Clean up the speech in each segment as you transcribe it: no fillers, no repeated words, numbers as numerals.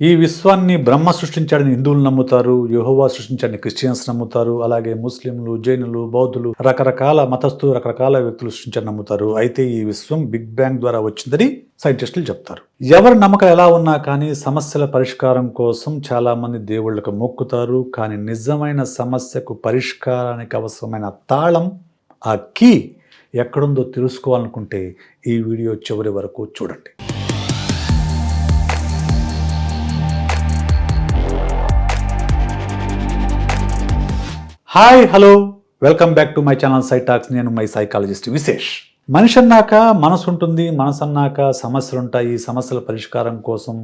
ఈ విశ్వాన్ని బ్రహ్మ సృష్టించాడని హిందువులు నమ్ముతారు, యెహోవా సృష్టించాడని క్రిస్టియన్స్ నమ్ముతారు, అలాగే ముస్లింలు, జైనులు, బౌద్ధులు, రకరకాల మతస్థులు, రకరకాల వ్యక్తులు సృష్టించారని నమ్ముతారు. అయితే ఈ విశ్వం బిగ్ బ్యాంగ్ ద్వారా వచ్చిందని సైంటిస్టులు చెప్తారు. ఎవరి నమ్మకం ఎలా ఉన్నా కానీ సమస్యల పరిష్కారం కోసం చాలా మంది దేవుళ్ళకు మొక్కుతారు. కానీ నిజమైన సమస్యకు పరిష్కారానికి అవసరమైన తాళం, ఆ కీ ఎక్కడుందో తెలుసుకోవాలనుకుంటే ఈ వీడియో చివరి వరకు చూడండి. Hi, hello, welcome back to my channel Psy Talks. నేను మై సైకాలజిస్ట్ విశేష్. మనిషి అన్నాక మనసు ఉంటుంది, మనసు అన్నాక సమస్యలు ఉంటాయి. సమస్యల పరిష్కారం కోసం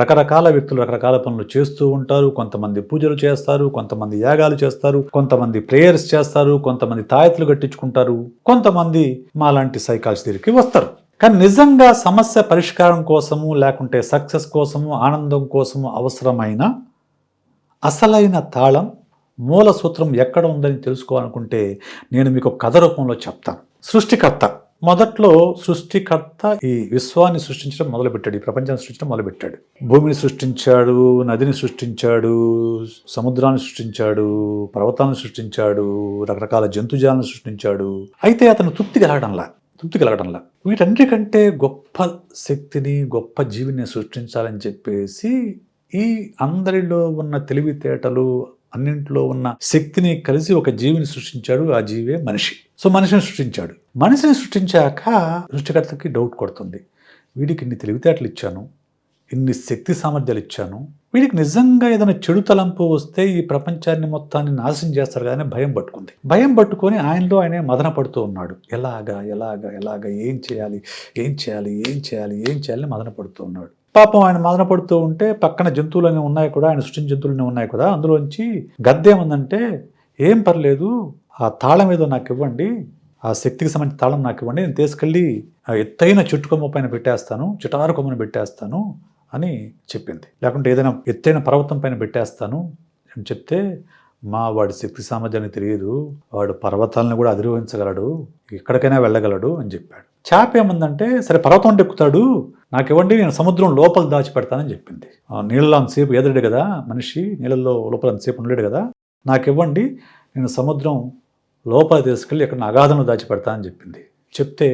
రకరకాల వ్యక్తులు రకరకాల పనులు చేస్తూ ఉంటారు. కొంతమంది పూజలు చేస్తారు, కొంతమంది యాగాలు చేస్తారు, కొంతమంది ప్రేయర్స్ చేస్తారు, కొంతమంది తాయెత్తులు కట్టించుకుంటారు, కొంతమంది మాలాంటి సైకాలజీ దగ్గరికి వస్తారు. కానీ నిజంగా సమస్య పరిష్కారం కోసము, లేకుంటే సక్సెస్ కోసము, ఆనందం కోసము అవసరమైన అసలైన తాళం, మూల సూత్రం ఎక్కడ ఉందని తెలుసుకోవాలనుకుంటే నేను మీకు కథ రూపంలో చెప్తాను. సృష్టికర్త మొదట్లో సృష్టికర్త ఈ విశ్వాన్ని సృష్టించడం మొదలుపెట్టాడు, ఈ ప్రపంచాన్ని సృష్టించడం మొదలుపెట్టాడు. భూమిని సృష్టించాడు, నదిని సృష్టించాడు, సముద్రాన్ని సృష్టించాడు, పర్వతాలను సృష్టించాడు, రకరకాల జంతుజాలను సృష్టించాడు. అయితే అతను తృప్తి కలగడంలా వీటన్నిటికంటే గొప్ప శక్తిని, గొప్ప జీవిని సృష్టించాలని చెప్పేసి ఈ అందరిలో ఉన్న తెలివితేటలు, అన్నింటిలో ఉన్న శక్తిని కలిసి ఒక జీవిని సృష్టించాడు. ఆ జీవే మనిషి. సో మనిషిని సృష్టించాడు. మనిషిని సృష్టించాక సృష్టికర్తకి డౌట్ కొడుతుంది. వీడికి ఇన్ని తెలివితేటలు ఇచ్చాను, ఇన్ని శక్తి సామర్థ్యాలు ఇచ్చాను, వీడికి నిజంగా ఏదైనా చెడు తలంపు వస్తే ఈ ప్రపంచాన్ని మొత్తాన్ని నాశనం చేస్తారు కదా అని భయం పట్టుకుంది. భయం పట్టుకొని ఆయనలో ఆయనే మదన పడుతూ ఉన్నాడు. ఎలాగా ఏం చేయాలి మదన పడుతూ ఉన్నాడు. పాపం ఆయన మదన పడుతూ ఉంటే పక్కన జంతువులన్నీ ఉన్నాయి కూడా, ఆయన సృష్టించిన జంతువులన్నీ ఉన్నాయి కదా, అందులోంచి గద్దేముందంటే, ఏం పర్లేదు, ఆ తాళం ఏదో నాకు ఇవ్వండి, ఆ శక్తికి సంబంధించిన తాళం నాకు ఇవ్వండి, నేను తీసుకెళ్ళి ఆ ఎత్తైన చెట్టు కొమ్మ పైన పెట్టేస్తాను, చిటారు కొమ్మను పెట్టేస్తాను అని చెప్పింది. లేకుంటే ఏదైనా ఎత్తైన పర్వతం పైన పెట్టేస్తాను అని చెప్తే, వాడి శక్తి సామర్థ్యానికి తెలియదు, వాడు పర్వతాలను కూడా అధిరోహించగలడు, ఎక్కడికైనా వెళ్ళగలడు అని చెప్పాడు. చేప ఏముందంటే, సరే పర్వతం అంటే ఎక్కుతాడు, నాకు ఇవ్వండి, నేను సముద్రం లోపల దాచిపెడతానని చెప్పింది. నీళ్ళలో అంతసేపు ఎదరడు కదా మనిషి, నీళ్ళల్లో లోపల అంతసేపు ఉండలేడు కదా, నాకు ఇవ్వండి, నేను సముద్రం లోపల తీసుకెళ్ళి ఎక్కడ అగాధంలో దాచిపెడతానని చెప్పింది. చెప్తే,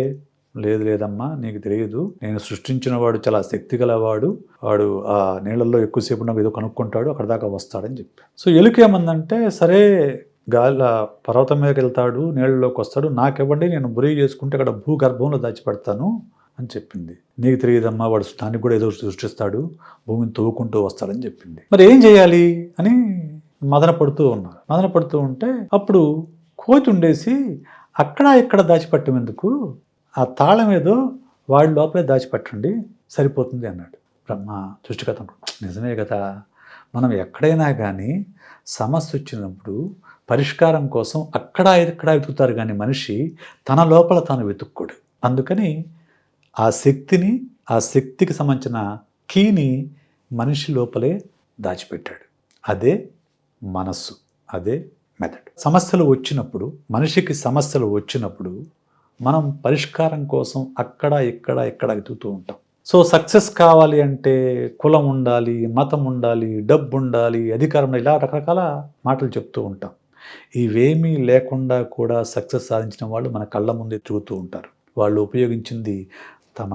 లేదమ్మా, నీకు తెలియదు, నేను సృష్టించిన వాడు చాలా శక్తి గలవాడు, వాడు ఆ నీళ్ళల్లో ఎక్కువసేపు ఉన్నప్పుడు ఏదో కనుక్కుంటాడు, అక్కడ దాకా వస్తాడని చెప్పి. సో ఎలుక ఏమందంటే, సరే గాలి పర్వతం మీదకి వెళ్తాడు, నీళ్ళలోకి వస్తాడు, నాకివ్వండి, నేను బురి చేసుకుంటే అక్కడ భూగర్భంలో దాచిపెడతాను అని చెప్పింది. నీకు తెలియదమ్మా, వాడు దానికి కూడా ఏదో సృష్టిస్తాడు, భూమిని తవ్వుకుంటూ వస్తాడని చెప్పింది. మరి ఏం చేయాలి అని మదన పడుతూ ఉంటే అప్పుడు కోతి ఉండేసి, అక్కడ ఇక్కడ దాచిపెట్టం ఎందుకు, ఆ తాళం ఏదో వాడి లోపలే దాచిపెట్టండి, సరిపోతుంది అన్నాడు. బ్రహ్మ సృష్టికర్త నిజమే కదా, మనం ఎక్కడైనా కానీ సమస్య వచ్చినప్పుడు పరిష్కారం కోసం అక్కడ వెతుకుతారు, కానీ మనిషి తన లోపల తాను వెతుక్కోడు. అందుకని ఆ శక్తికి సంబంధించిన కీని మనిషి లోపలే దాచిపెట్టాడు. అదే మనస్సు, అదే మెథడ్. మనిషికి సమస్యలు వచ్చినప్పుడు మనం పరిష్కారం కోసం అక్కడ ఇక్కడ వెతుకుతూ ఉంటాం. సో సక్సెస్ కావాలి అంటే కులం ఉండాలి, మతం ఉండాలి, డబ్బు ఉండాలి, అధికారం ఉండాలి, ఇలా రకరకాల మాటలు చెప్తూ ఉంటాం. ఇవేమీ లేకుండా కూడా సక్సెస్ సాధించిన వాళ్ళు మన కళ్ళ ముందే తిరుగుతూ ఉంటారు. వాళ్ళు ఉపయోగించింది తమ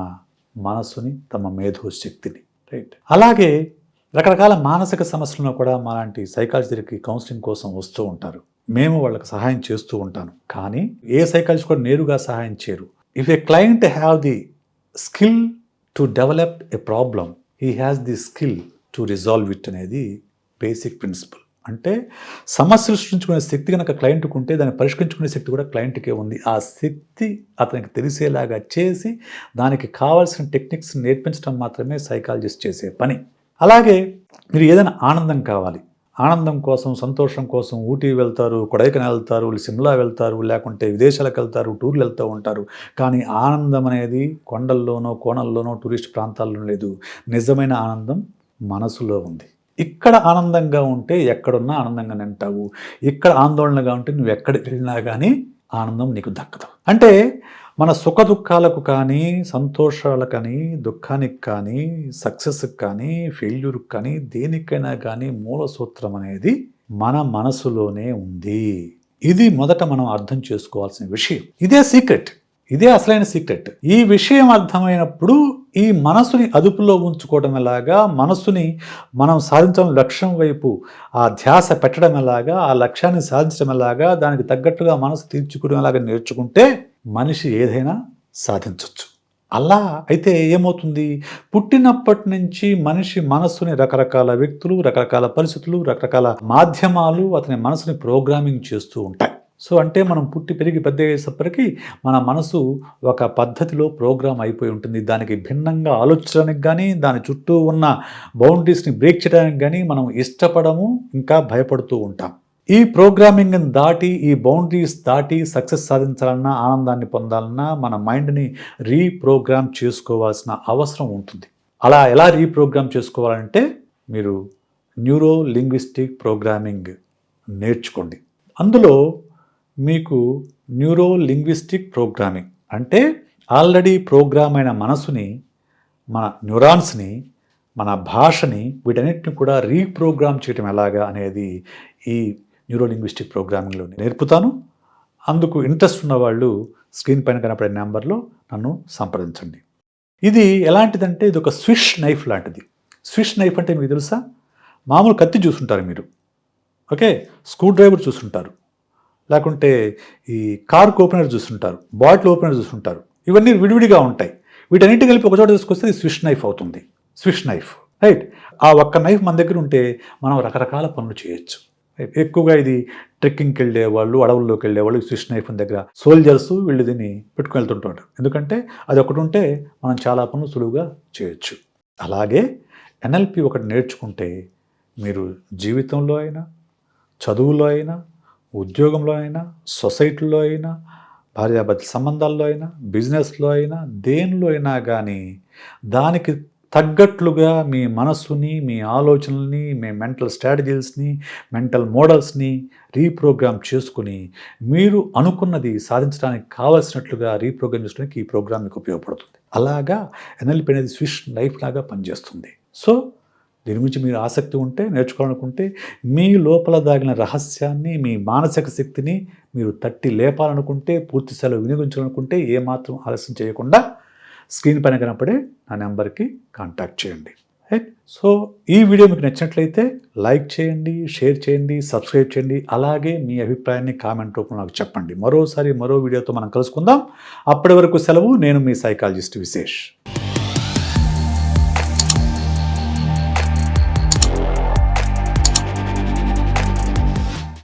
మనస్సుని, తమ మేధోశక్తిని. రైట్. అలాగే రకరకాల మానసిక సమస్యలను కూడా మాలాంటి సైకాలజీ దగ్గరికి కౌన్సిలింగ్ కోసం వస్తూ ఉంటారు. మేము వాళ్ళకి సహాయం చేస్తూ ఉంటాను. కానీ ఏ సైకాలజిస్ట్ కూడా నేరుగా సహాయం చేయరు. If A client have the skill to develop a problem, he has the skill to resolve it అనేది బేసిక్ ప్రిన్సిపల్. అంటే సమస్యలు సృష్టించుకునే శక్తి కనుక క్లయింట్కి ఉంటే దాన్ని పరిష్కరించుకునే శక్తి కూడా క్లయింట్కే ఉంది. ఆ శక్తి అతనికి తెలిసేలాగా చేసి దానికి కావాల్సిన టెక్నిక్స్ నేర్పించడం మాత్రమే సైకాలజిస్ట్ చేసే పని. అలాగే మీరు ఏదైనా ఆనందం కావాలి, ఆనందం కోసం, సంతోషం కోసం ఊటీ వెళ్తారు, కొడైకెనాల్ వెళ్తారు, సిమ్లా వెళ్తారు, లేకుంటే విదేశాలకు వెళ్తారు, టూర్లు వెళ్తూ ఉంటారు. కానీ ఆనందం అనేది కొండల్లోనో, కోణల్లోనో, టూరిస్ట్ ప్రాంతాల్లోనో లేదు. నిజమైన ఆనందం మనసులో ఉంది. ఇక్కడ ఆనందంగా ఉంటే ఎక్కడున్నా ఆనందంగానే ఉంటావు. ఇక్కడ ఆందోళనగా ఉంటే నువ్వు ఎక్కడికి వెళ్ళినా కానీ ఆనందం నీకు దక్కదు. అంటే మన సుఖ దుఃఖాలకు కానీ, సంతోషాలకు కానీ, దుఃఖానికి కానీ, సక్సెస్‌కి కానీ, ఫెయిల్యూర్‌కి కానీ, దేనికైనా కానీ మూల సూత్రం అనేది మన మనసులోనే ఉంది. ఇది మొదట మనం అర్థం చేసుకోవాల్సిన విషయం. ఇదే సీక్రెట్. ఇదే అసలైన సీక్రెట్. ఈ విషయం అర్థమైనప్పుడు ఈ మనసుని అదుపులో ఉంచుకోవడం ఎలాగా, మనసుని మనం సాధించాలని లక్ష్యం వైపు ఆ ధ్యాస పెట్టడం ఎలాగా, ఆ లక్ష్యాన్ని సాధించడం ఎలాగా, దానికి తగ్గట్టుగా మనసు తీర్చుకునేలాగా నేర్చుకుంటే మనిషి ఏదైనా సాధించవచ్చు. అలా అయితే ఏమవుతుంది, పుట్టినప్పటి నుంచి మనిషి మనస్సుని రకరకాల వ్యక్తులు, రకరకాల పరిస్థితులు, రకరకాల మాధ్యమాలు అతని మనసుని ప్రోగ్రామింగ్ చేస్తూ ఉంటాయి. సో అంటే మనం పుట్టి పెరిగి పెద్ద అయ్యేసప్పటికీ మన మనసు ఒక పద్ధతిలో ప్రోగ్రామ్ అయిపోయి ఉంటుంది. దానికి భిన్నంగా ఆలోచించడానికి కానీ, దాని చుట్టూ ఉన్న బౌండరీస్ని బ్రేక్ చేయడానికి కానీ మనం ఇష్టపడము, ఇంకా భయపడుతూ ఉంటాం. ఈ ప్రోగ్రామింగ్ని దాటి, ఈ బౌండరీస్ దాటి సక్సెస్ సాధించాలన్నా, ఆనందాన్ని పొందాలన్నా మన మైండ్ని రీప్రోగ్రామ్ చేసుకోవాల్సిన అవసరం ఉంటుంది. అలా ఎలా రీప్రోగ్రామ్ చేసుకోవాలంటే మీరు న్యూరో లింగ్విస్టిక్ ప్రోగ్రామింగ్ నేర్చుకోండి. అందులో మీకు న్యూరో లింగ్విస్టిక్ ప్రోగ్రామింగ్ అంటే ఆల్రెడీ ప్రోగ్రామ్ అయిన మనసుని, మన న్యూరాన్స్ని, మన భాషని, వీటన్నిటిని కూడా రీప్రోగ్రామ్ చేయడం ఎలాగా అనేది ఈ న్యూరో లింగ్విస్టిక్ ప్రోగ్రామింగ్లో నేర్పుతాను. అందుకు ఇంట్రెస్ట్ ఉన్న వాళ్ళు స్క్రీన్ పైన కనపడే నెంబర్లో నన్ను సంప్రదించండి. ఇది ఎలాంటిదంటే ఇది ఒక స్విష్ నైఫ్ లాంటిది. స్విష్ నైఫ్ అంటే మీకు తెలుసా? మామూలు కత్తి చూసుంటారు మీరు, ఓకే, స్క్రూ డ్రైవర్ చూసుంటారు, లేకుంటే ఈ కార్క్ ఓపెనర్ చూస్తుంటారు, బాటిల్ ఓపెనర్ చూస్తుంటారు. ఇవన్నీ విడివిడిగా ఉంటాయి. వీటన్నిటి కలిపి ఒక చోట తీసుకొస్తే స్విష్ నైఫ్ అవుతుంది. Swish knife, right? ఆ ఒక్క నైఫ్ మన దగ్గర ఉంటే మనం రకరకాల పనులు చేయొచ్చు. ఎక్కువగా ఇది ట్రెక్కింగ్కి వెళ్ళే వాళ్ళు, అడవుల్లోకి వెళ్ళే వాళ్ళు స్విష్ నైఫ్ దగ్గర సోల్జర్స్ వీళ్ళు దీన్ని పెట్టుకుని వెళ్తుంటారు. ఎందుకంటే అది ఒకటి ఉంటే మనం చాలా పనులు సులువుగా చేయొచ్చు. అలాగే ఎన్ఎల్పి ఒకటి నేర్చుకుంటే మీరు జీవితంలో అయినా, చదువులో అయినా, ఉద్యోగంలో అయినా, సొసైటీలో అయినా, భార్యాభర్తల సంబంధాల్లో అయినా, బిజినెస్లో అయినా, దేనిలో అయినా కానీ దానికి తగ్గట్లుగా మీ మనస్సుని, మీ ఆలోచనల్ని, మీ మెంటల్ స్ట్రాటజీస్ని, మెంటల్ మోడల్స్ని రీప్రోగ్రామ్ చేసుకుని మీరు అనుకున్నది సాధించడానికి కావాల్సినట్లుగా రీప్రోగ్రామ్ చేసుకోవడానికి ఈ ప్రోగ్రామ్ మీకు ఉపయోగపడుతుంది. అలాగా ఎన్ఎల్పి అనేది స్విష్ లైఫ్ లాగా పనిచేస్తుంది. సో దీని గురించి మీరు ఆసక్తి ఉంటే, నేర్చుకోవాలనుకుంటే, మీ లోపల దాగిన రహస్యాన్ని, మీ మానసిక శక్తిని మీరు తట్టి లేపాలనుకుంటే, పూర్తి స్థాయిలో వినియోగించాలనుకుంటే ఏమాత్రం ఆలస్యం చేయకుండా స్క్రీన్ పైన కనపడే నా నెంబర్కి కాంటాక్ట్ చేయండి. రైట్? సో ఈ వీడియో మీకు నచ్చినట్లయితే లైక్ చేయండి, షేర్ చేయండి, సబ్స్క్రైబ్ చేయండి. అలాగే మీ అభిప్రాయాన్ని కామెంట్ రూపంలో నాకు చెప్పండి. మరో వీడియోతో మనం కలుసుకుందాం. అప్పటి వరకు సెలవు. నేను మీ సైకాలజిస్ట్ విశేష్.